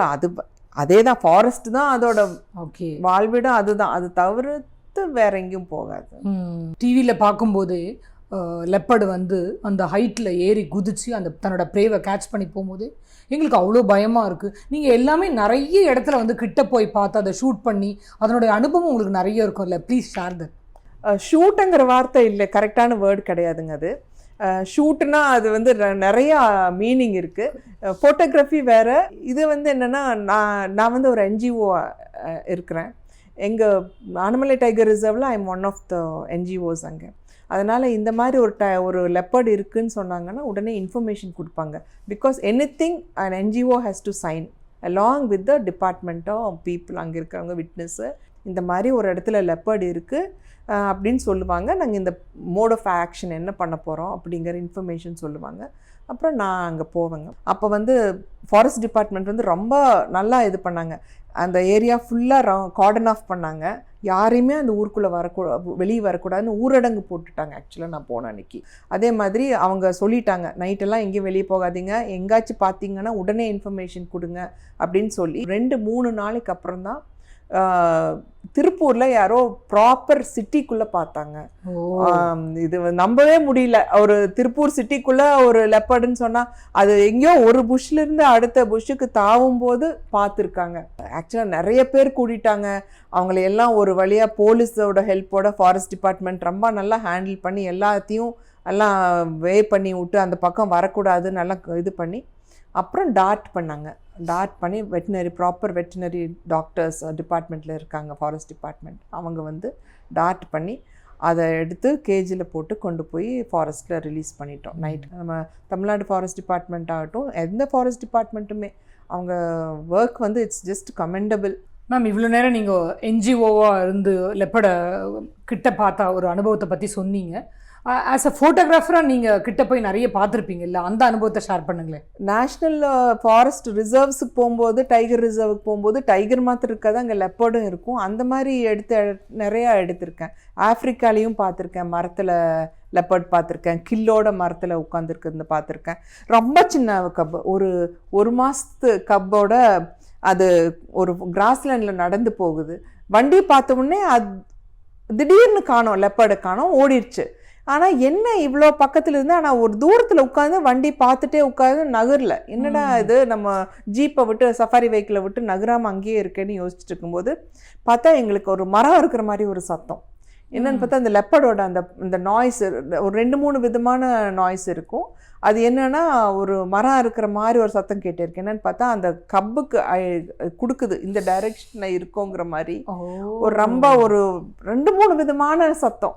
Speaker 2: அதே தான், ஃபாரஸ்ட் தான் அதோட வாழ்விடம், அதுதான். அது தவிர்த்து வேற எங்கேயும் போகாது.
Speaker 1: டிவியில் பார்க்கும்போது லெப்பர்டு வந்து அந்த ஹைட்டில் ஏறி குதிச்சு அந்த தன்னோட ப்ரேவை கேட்ச் பண்ணி போகும்போது எங்களுக்கு அவ்வளோ பயமாக இருக்குது. நீங்கள் எல்லாமே நிறைய இடத்துல வந்து கிட்ட போய் பார்த்து அதை ஷூட் பண்ணி அதனுடைய அனுபவம் உங்களுக்கு நிறைய இருக்கும் இல்லை? Please share that.
Speaker 2: ஷூட்டுங்கிற வார்த்தை இல்லை, கரெக்டான வேர்டு கிடையாதுங்க அது. ஷூட்டுனா அது வந்து நிறையா மீனிங் இருக்குது. ஃபோட்டோகிராஃபி வேறு. இது வந்து என்னென்னா, நான் வந்து ஒரு NGO இருக்கிறேன். எங்கள் ஆனமலை டைகர் ரிசர்வில் I am one of the NGOs அங்கே. அதனால் இந்த மாதிரி ஒரு லெப்பர்டு இருக்குதுன்னு சொன்னாங்கன்னா உடனே இன்ஃபர்மேஷன் கொடுப்பாங்க. Because anything an NGO has to sign along with the department of people. அங்கே இருக்கிறவங்க விட்னஸ்ஸு இந்த மாதிரி ஒரு இடத்துல லெப்பர்டு இருக்குது அப்படின்னு சொல்லுவாங்க. நாங்கள் இந்த மோட் ஆஃப் ஆக்ஷன் என்ன பண்ண போகிறோம் அப்படிங்கிற இன்ஃபர்மேஷன் சொல்லுவாங்க. அப்புறம் நான் அங்கே போவேங்க. அப்போ வந்து ஃபாரஸ்ட் டிபார்ட்மெண்ட் வந்து ரொம்ப நல்லா இது பண்ணாங்க. அந்த ஏரியா ஃபுல்லாக கார்டன் ஆஃப் பண்ணாங்க. யாரையுமே அந்த ஊருக்குள்ளே வெளியே வரக்கூடாதுன்னு ஊரடங்கு போட்டுட்டாங்க. ஆக்சுவலாக நான் போன அன்றைக்கி அதே மாதிரி அவங்க சொல்லிட்டாங்க, நைட்டெல்லாம் எங்கேயும் வெளியே போகாதீங்க, எங்காச்சும் பார்த்தீங்கன்னா உடனே இன்ஃபர்மேஷன் கொடுங்க அப்படின்னு சொல்லி 2-3 நாளைக்கு அப்புறம் தான் திருப்பூரில் யாரோ ப்ராப்பர் சிட்டிக்குள்ளே பார்த்தாங்க. இது நம்பவே முடியல. ஒரு திருப்பூர் சிட்டிக்குள்ளே ஒரு லெப்பர்டுன்னு சொன்னால் அது எங்கேயோ ஒரு புஷ்லேருந்து அடுத்த புஷ்ஷுக்கு தாவும் போது பார்த்துருக்காங்க. ஆக்சுவலாக நிறைய பேர் கூட்டிட்டாங்க. அவங்கள எல்லாம் ஒரு வழியாக போலீஸோட ஹெல்ப்போட ஃபாரஸ்ட் டிபார்ட்மெண்ட் ரொம்ப நல்லா ஹேண்டில் பண்ணி எல்லாத்தையும் எல்லாம் பண்ணி விட்டு அந்த பக்கம் வரக்கூடாது நல்லா இது பண்ணி அப்புறம் டார்ட் பண்ணி ப்ராப்பர் வெட்டினரி டாக்டர்ஸ் டிபார்ட்மெண்ட்டில் இருக்காங்க, ஃபாரஸ்ட் டிபார்ட்மெண்ட். அவங்க வந்து டார்ட் பண்ணி அதை எடுத்து கேஜில் போட்டு கொண்டு போய் ஃபாரஸ்ட்டில் ரிலீஸ் பண்ணிட்டோம் நைட். நம்ம தமிழ்நாடு ஃபாரஸ்ட் டிபார்ட்மெண்ட் ஆகட்டும், எந்த ஃபாரஸ்ட் டிபார்ட்மெண்ட்டுமே அவங்க ஒர்க் வந்து இட்ஸ் ஜஸ்ட் கமெண்டபிள்.
Speaker 1: மேம், இவ்வளோ நேரம் நீங்கள் NGOவாக இருந்து லெப்பர்டை கிட்ட பார்த்த ஒரு அனுபவத்தை பற்றி சொன்னீங்க. ஆஸ் அ ஃபோட்டோகிராஃபராக நீங்கள் கிட்ட போய் நிறைய பார்த்துருப்பீங்கல்ல, அந்த அனுபவத்தை ஷேர் பண்ணுங்களேன்.
Speaker 2: நேஷ்னல் ஃபாரஸ்ட் ரிசர்வ்ஸுக்கு போகும்போது, டைகர் ரிசர்வுக்கு போகும்போது டைகர் மாத்திரம் இருக்காது, அங்கே லெப்பர்டும் இருக்கும். அந்த மாதிரி நிறையா எடுத்திருக்கேன். ஆஃப்ரிக்காலேயும் பார்த்துருக்கேன், மரத்தில் லெப்பர்ட் பார்த்துருக்கேன், கில்லோட மரத்தில் உட்காந்துருக்குன்னு பார்த்துருக்கேன். ரொம்ப சின்ன கப்பு, ஒரு மாதத்து கப்போட அது ஒரு கிராஸ்லேண்டில் நடந்து போகுது. வண்டி பார்த்த உடனே திடீர்னு காணோம், லெப்பர்டை காணோம், ஓடிடுச்சு. ஆனால் என்ன இவ்வளோ பக்கத்தில் இருந்து, ஆனால் ஒரு தூரத்தில் உட்காந்து வண்டி பார்த்துட்டே உட்காந்து நகரில் என்னடா இது, நம்ம ஜீப்பை விட்டு சஃபாரி வெஹிக்கிளை விட்டு நகராமல் அங்கேயே இருக்கேன்னு யோசிச்சுட்டு இருக்கும்போது பார்த்தா எங்களுக்கு ஒரு மரம் இருக்கிற மாதிரி ஒரு சத்தம். என்னென்னு பார்த்தா அந்த லெப்பர்டோட அந்த நாய்ஸ், ஒரு 2-3 விதமான நாய்ஸ் இருக்கும். அது என்னன்னா ஒரு மரம் இருக்கிற மாதிரி ஒரு சத்தம் கேட்டிருக்கு. என்னன்னு பார்த்தா அந்த கப்புக்கு கொடுக்குது, இந்த டைரக்ஷனில் இருக்கோங்கிற மாதிரி ரொம்ப ஒரு 2-3 விதமான சத்தம்.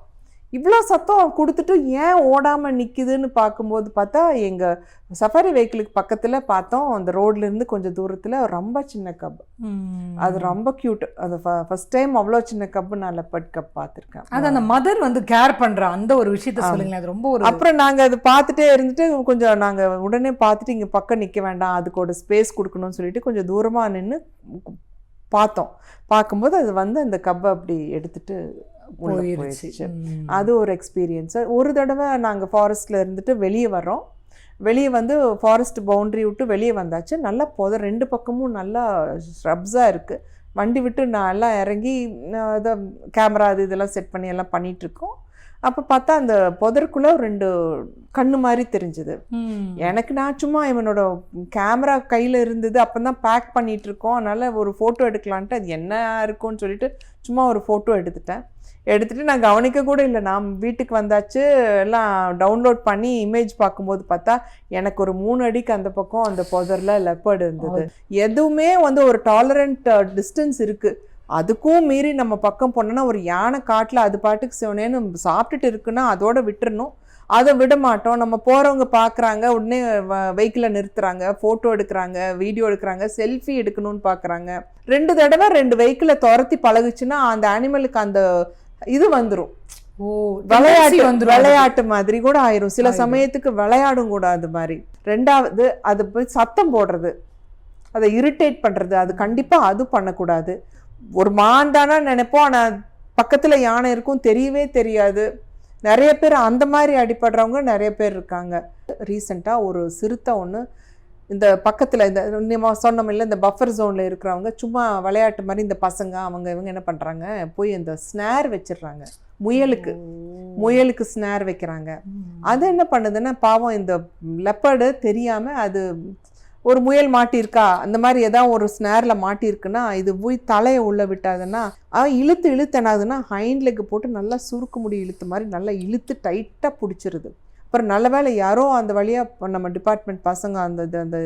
Speaker 2: இவ்வளோ சத்தம் கொடுத்துட்டு ஏன் ஓடாமல் நிற்கிதுன்னு பார்க்கும்போது பார்த்தா எங்கள் சஃபாரி வெஹிக்கிளுக்கு பக்கத்தில் பார்த்தோம், அந்த ரோட்லேருந்து கொஞ்சம் தூரத்தில் ரொம்ப சின்ன கப். அது ரொம்ப க்யூட். அது ஃபர்ஸ்ட் டைம் அவ்வளோ சின்ன கப்பு நான் லெப்பர்ட் கப் பார்த்துருக்கேன்.
Speaker 1: அது அந்த மதர் வந்து கேர் பண்ணுற அந்த ஒரு விஷயத்த சொல்லுங்களேன். அது ரொம்ப ஒரு
Speaker 2: அப்புறம் நாங்கள் அது பார்த்துட்டே இருந்துட்டு கொஞ்சம் நாங்கள் உடனே பார்த்துட்டு இங்கே பக்கம் நிற்க வேண்டாம், அதுக்கு ஒரு ஸ்பேஸ் கொடுக்கணும்னு சொல்லிட்டு கொஞ்சம் தூரமாக நின்று பார்த்தோம். பார்க்கும்போது அது வந்து அந்த கப்பை அப்படி எடுத்துட்டு போயிடுச்சு. அது ஒரு எக்ஸ்பீரியன்ஸ். ஒரு தடவை நாங்கள் ஃபாரஸ்ட்டில் இருந்துட்டு வெளியே வரோம். வெளியே வந்து ஃபாரஸ்ட் பவுண்ட்ரி விட்டு வெளியே வந்தாச்சு. நல்லா 2 பக்கமும் நல்லா ஸ்ரப்ஸாக இருக்குது. வண்டி விட்டு நான் எல்லாம் இறங்கி இதை கேமரா இதெல்லாம் செட் பண்ணி எல்லாம் பண்ணிகிட்ருக்கோம். அப்போ பார்த்தா அந்த புதருக்குள்ள 2 கண்ணு மாதிரி தெரிஞ்சுது. எனக்கு நான் சும்மா இவனோட கேமரா கையில் இருந்தது, அப்போ தான் பேக் பண்ணிட்டு இருக்கோம், அதனால் ஒரு ஃபோட்டோ எடுக்கலான்ட்டு அது என்ன இருக்கும்னு சொல்லிட்டு சும்மா ஒரு ஃபோட்டோ எடுத்துட்டு நான் கவனிக்க கூட இல்லை. நான் வீட்டுக்கு வந்தாச்சு, எல்லாம் டவுன்லோட் பண்ணி இமேஜ் பார்க்கும்போது பார்த்தா எனக்கு ஒரு 3 அடிக்கு அந்த பக்கம் அந்த புதரில் லெப்பர்டு இருந்தது. எதுவுமே வந்து ஒரு டாலரண்ட் டிஸ்டன்ஸ் இருக்குது. அதுக்கும் மீறி நம்ம பக்கம் போனோன்னா ஒரு யானை காட்டில் அது பாட்டுக்கு சிவனேன்னு சாப்பிட்டுட்டு இருக்குன்னா அதோட விட்டுறணும். அதை விட மாட்டோம். நம்ம போகிறவங்க பார்க்குறாங்க, உடனே வெஹிக்கிளை நிறுத்துறாங்க, ஃபோட்டோ எடுக்கிறாங்க, வீடியோ எடுக்கிறாங்க, செல்ஃபி எடுக்கணும்னு பார்க்குறாங்க. 2 தடவை 2 வெஹிக்கிளை துரத்தி பழகுச்சுன்னா அந்த அனிமலுக்கு அந்த இது வந்துடும். விளையாட்டு மாதிரி கூட ஆயிரும். சில சமயத்துக்கு விளையாடும் கூட. அது மாதிரி 2வது அது போய் சத்தம் போடுறது, அதை இரிட்டேட் பண்ணுறது, அது கண்டிப்பாக அது பண்ணக்கூடாது. ஒரு மான் தானா நினைப்போம், ஆனால் பக்கத்தில் யானை இருக்கும், தெரியவே தெரியாது. நிறைய பேர் அந்த மாதிரி அடிபடுறவங்க நிறைய பேர் இருக்காங்க. ரீசெண்டாக ஒரு சிறுத்தை ஒன்று இந்த பக்கத்தில் இந்த சொன்னோம் இல்லை, இந்த பஃபர் ஜோனில் இருக்கிறவங்க சும்மா விளையாட்டு மாதிரி இந்த பசங்க இவங்க என்ன பண்ணுறாங்க, போய் இந்த ஸ்னேர் வச்சிடுறாங்க. முயலுக்கு ஸ்னேர் வைக்கிறாங்க. அது என்ன பண்ணுதுன்னா, பாவம் இந்த லெப்பர்டு தெரியாமல் அது ஒரு முயல் மாட்டியிருக்கா, அந்த மாதிரி ஏதாவது ஒரு ஸ்னேரில் மாட்டியிருக்குன்னா இது போய் தலையை உள்ள விட்டாதுன்னா இழுத்து என்னாகுதுன்னா ஹைண்ட் லெக் போட்டு நல்லா சுருக்கு முடி இழுத்து மாதிரி நல்லா இழுத்து டைட்டாக பிடிச்சிருது. அப்புறம் நல்ல வேளை யாரோ அந்த வழியாக நம்ம டிபார்ட்மெண்ட் பசங்க அந்த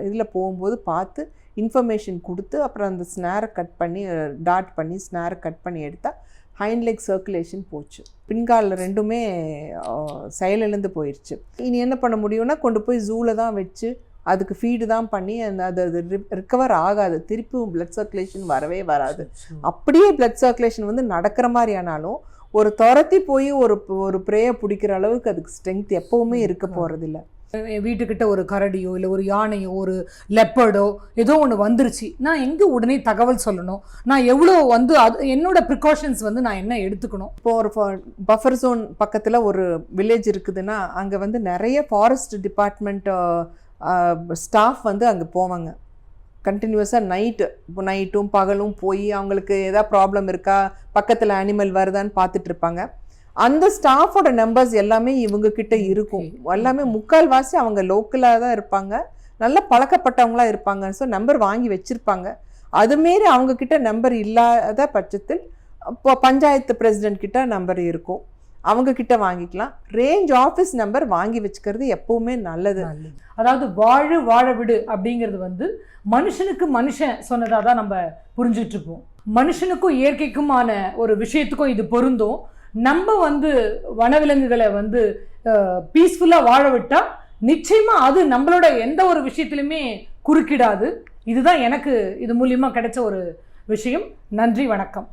Speaker 2: இதில் போகும்போது பார்த்து இன்ஃபர்மேஷன் கொடுத்து அப்புறம் அந்த ஸ்னேரை கட் பண்ணி டாட் பண்ணி ஸ்னேரை கட் பண்ணி எடுத்தால் ஹைண்ட் லெக் சர்க்குலேஷன் போச்சு. பின்காலில் 2மே செயலிழந்து போயிடுச்சு. இனி என்ன பண்ண முடியும்னா கொண்டு போய் ஜூவில் தான் வச்சு அதுக்கு ஃபீடு தான் பண்ணி அது ரிக்கவர் ஆகாது. திருப்பியும் பிளட் சர்க்குலேஷன் வரவே வராது. அப்படியே பிளட் சர்க்குலேஷன் வந்து நடக்கிற மாதிரி ஆனாலும் ஒரு துரத்தி போய் ஒரு ப்ரேயை பிடிக்கிற அளவுக்கு அதுக்கு ஸ்ட்ரென்த் எப்பவுமே இருக்க போகிறதில்ல.
Speaker 1: வீட்டுக்கிட்ட ஒரு கரடியோ இல்லை ஒரு யானையோ ஒரு லெப்பர்டோ ஏதோ ஒன்று வந்துருச்சு, நான் எங்கே உடனே தகவல் சொல்லணும், நான் எவ்வளோ வந்து அது என்னோட ப்ரிகாஷன்ஸ் வந்து நான் என்ன எடுத்துக்கணும்?
Speaker 2: இப்போ ஒரு பஃபர் ஜோன் பக்கத்தில் ஒரு வில்லேஜ் இருக்குதுன்னா அங்கே வந்து நிறைய ஃபாரஸ்ட் டிபார்ட்மெண்ட் ஸ்டாஃப் வந்து அங்கே போவாங்க கண்டினியூஸாக. நைட்டும் பகலும் போய் அவங்களுக்கு எதாவது ப்ராப்ளம் இருக்கா, பக்கத்தில் அனிமல் வருதான்னு பார்த்துட்டு இருப்பாங்க. அந்த ஸ்டாஃபோட நம்பர்ஸ் எல்லாமே இவங்கக்கிட்ட இருக்கும். எல்லாமே முக்கால்வாசி அவங்க லோக்கலாக தான் இருப்பாங்க, நல்ல பழக்கப்பட்டவங்களா இருப்பாங்க. ஸோ நம்பர் வாங்கி வச்சுருப்பாங்க. அதுமாரி அவங்கக்கிட்ட நம்பர் இல்லாத பட்சத்தில் இப்போ பஞ்சாயத்து பிரசிடென்ட் கிட்ட நம்பர் இருக்கும், அவங்கக்கிட்ட வாங்கிக்கலாம். ரேஞ்ச் ஆஃபீஸ் நம்பர் வாங்கி வச்சுக்கிறது எப்பவுமே நல்லது.
Speaker 1: அதாவது வாழ விடு அப்படிங்கிறது வந்து மனுஷனுக்கு மனுஷன் சொன்னதாக தான் நம்ம புரிஞ்சுட்டு இருப்போம். மனுஷனுக்கும் இயற்கைக்குமான ஒரு விஷயத்துக்கும் இது பொருந்தும். நம்ம வந்து வனவிலங்குகளை வந்து பீஸ்ஃபுல்லாக வாழ விட்டால் நிச்சயமாக அது நம்மளோட எந்த ஒரு விஷயத்துலையுமே குறுக்கிடாது. இதுதான் எனக்கு இது மூலியமாக கிடைச்ச ஒரு விஷயம். நன்றி, வணக்கம்.